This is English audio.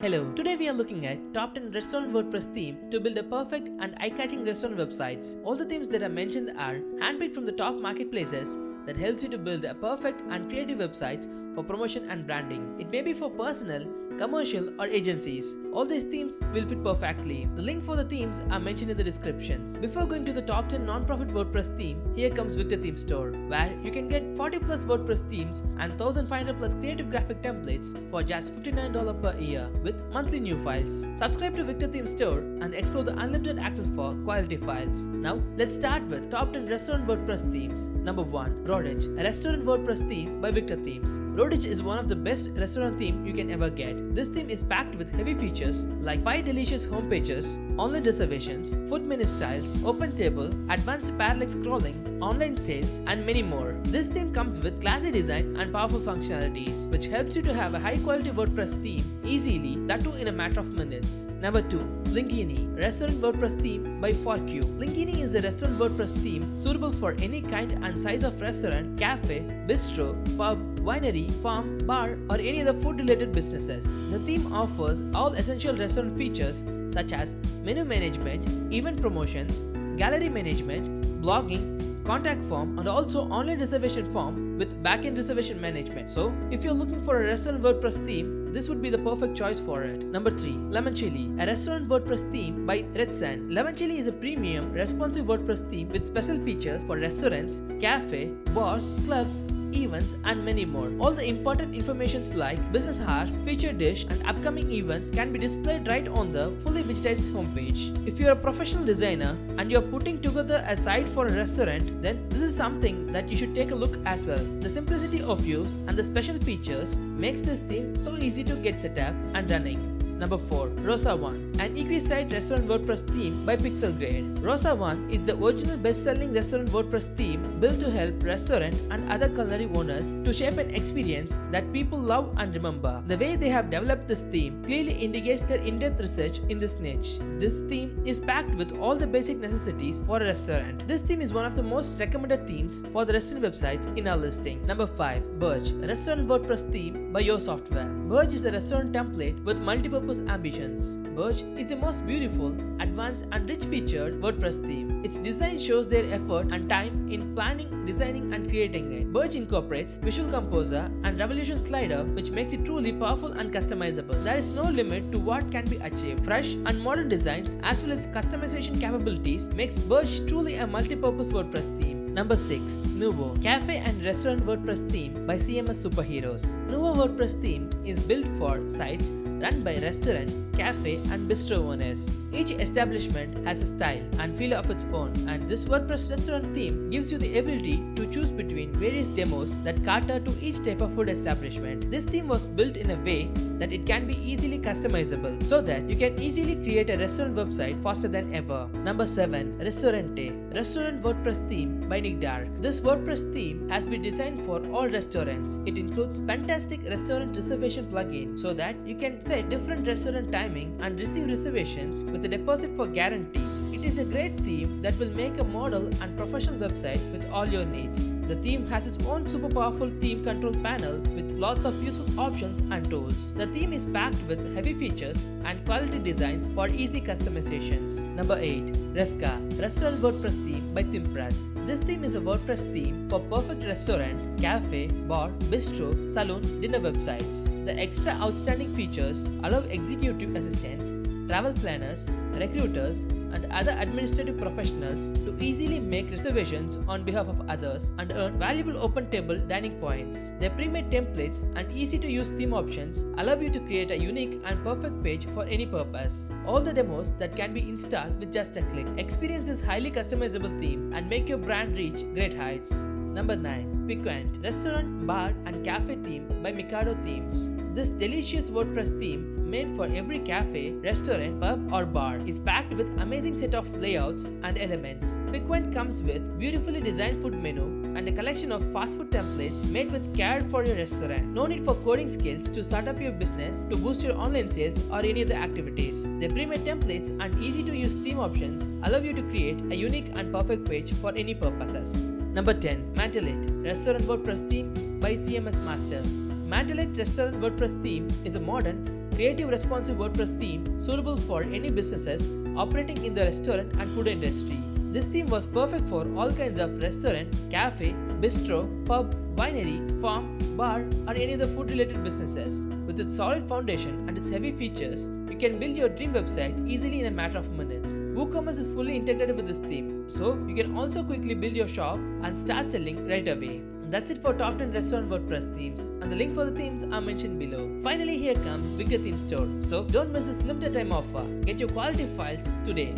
Hello, today we are looking at top 10 restaurant WordPress theme to build a perfect and eye-catching restaurant websites. All the themes that are mentioned are handpicked from the top marketplaces that helps you to build a perfect and creative websites for promotion and branding. It may be for personal, commercial or agencies. All these themes will fit perfectly. The link for the themes are mentioned in the descriptions. Before going to the top 10 non-profit WordPress theme, here comes Victor Theme Store, where you can get 40 plus WordPress themes and 1500 plus creative graphic templates for just $59 per year with monthly new files. Subscribe to Victor Theme Store and explore the unlimited access for quality files. Now let's start with top 10 restaurant WordPress themes. Number 1. Rodich, a restaurant WordPress theme by Victor Themes. Rodich is one of the best restaurant theme you can ever get. This theme is packed with heavy features like 5 delicious home pages, online reservations, food menu styles, open table, advanced parallax scrolling, online sales, and many more. This theme comes with classy design and powerful functionalities, which helps you to have a high quality WordPress theme easily, that too in a matter of minutes. Number 2. Linguini, restaurant WordPress theme by ForQ. Linguini is a restaurant WordPress theme suitable for any kind and size of restaurant, cafe, bistro, pub, winery, farm, bar, or any other food related businesses. The theme offers all essential restaurant features such as menu management, event promotions, gallery management, blogging, contact form, and also online reservation form with backend reservation management. So, if you're looking for a restaurant WordPress theme, this would be the perfect choice for it. Number 3. Lemon Chili, a restaurant WordPress theme by Red Sand. Lemon Chili is a premium, responsive WordPress theme with special features for restaurants, cafe, bars, clubs, events, and many more. All the important informations like business hours, featured dish, and upcoming events can be displayed right on the fully digitized homepage. If you're a professional designer and you're putting together a site for a restaurant, then this is something that you should take a look as well. The simplicity of use and the special features makes this theme so easy to get set up and running. Number 4. Rosa One, an equi-site restaurant WordPress theme by Pixelgrade. Rosa One is the original best-selling restaurant WordPress theme built to help restaurant and other culinary owners to shape an experience that people love and remember. The way they have developed this theme clearly indicates their in-depth research in this niche. This theme is packed with all the basic necessities for a restaurant. This theme is one of the most recommended themes for the restaurant websites in our listing. Number 5. Birch, a restaurant WordPress theme by Your Software. Birch is a restaurant template with multiple ambitions. Birch is the most beautiful, advanced and rich featured WordPress theme. Its design shows their effort and time in planning, designing and creating it. Birch incorporates Visual Composer and Revolution Slider, which makes it truly powerful and customizable. There is no limit to what can be achieved. Fresh and modern designs as well as customization capabilities makes Birch truly a multi-purpose WordPress theme. Number 6. Nuvo, cafe and restaurant WordPress theme by CMS Superheroes. Nuvo WordPress theme is built for sites run by restaurant, cafe and bistro owners. Each establishment has a style and feel of its own, and this WordPress restaurant theme gives you the ability to choose between various demos that cater to each type of food establishment. This theme was built in a way that it can be easily customizable so that you can easily create a restaurant website faster than ever. Number 7. Restaurante, restaurant WordPress theme by Nick Dark. This WordPress theme has been designed for all restaurants. It includes fantastic restaurant reservation plugin so that you can set different restaurant timing and receive reservations with a deposit for guarantee. It is a great theme that will make a model and professional website with all your needs. The theme has its own super powerful theme control panel with lots of useful options and tools. The theme is packed with heavy features and quality designs for easy customizations. Number 8. Resca, restaurant WordPress theme by Thimpress. This theme is a WordPress theme for perfect restaurant, cafe, bar, bistro, saloon, dinner websites. The extra outstanding features allow executive assistants, travel planners, recruiters, and other administrative professionals to easily make reservations on behalf of others and earn valuable open table dining points. Their pre-made templates and easy to use theme options allow you to create a unique and perfect page for any purpose. All the demos that can be installed with just a click. Experience this highly customizable theme and make your brand reach great heights. Number 9. Piquant, restaurant, bar and cafe theme by Mikado Themes. This delicious WordPress theme made for every cafe, restaurant, pub or bar is packed with amazing set of layouts and elements. Piquant comes with beautifully designed food menu and a collection of fast food templates made with care for your restaurant. No need for coding skills to start up your business, to boost your online sales or any other activities. The pre-made templates and easy to use theme options allow you to create a unique and perfect page for any purposes. Number 10. Mantelit, restaurant WordPress theme by CMS Masters. Mantelit Restaurant WordPress theme is a modern, creative responsive WordPress theme suitable for any businesses operating in the restaurant and food industry. This theme was perfect for all kinds of restaurant, cafe, bistro, pub, winery, farm, bar, or any other food related businesses. With its solid foundation and its heavy features, you can build your dream website easily in a matter of minutes. WooCommerce is fully integrated with this theme, so you can also quickly build your shop and start selling right away. And that's it for top 10 restaurant WordPress themes, and the link for the themes are mentioned below. Finally, here comes Bigger Theme Store. So don't miss this limited time offer. Get your quality files today.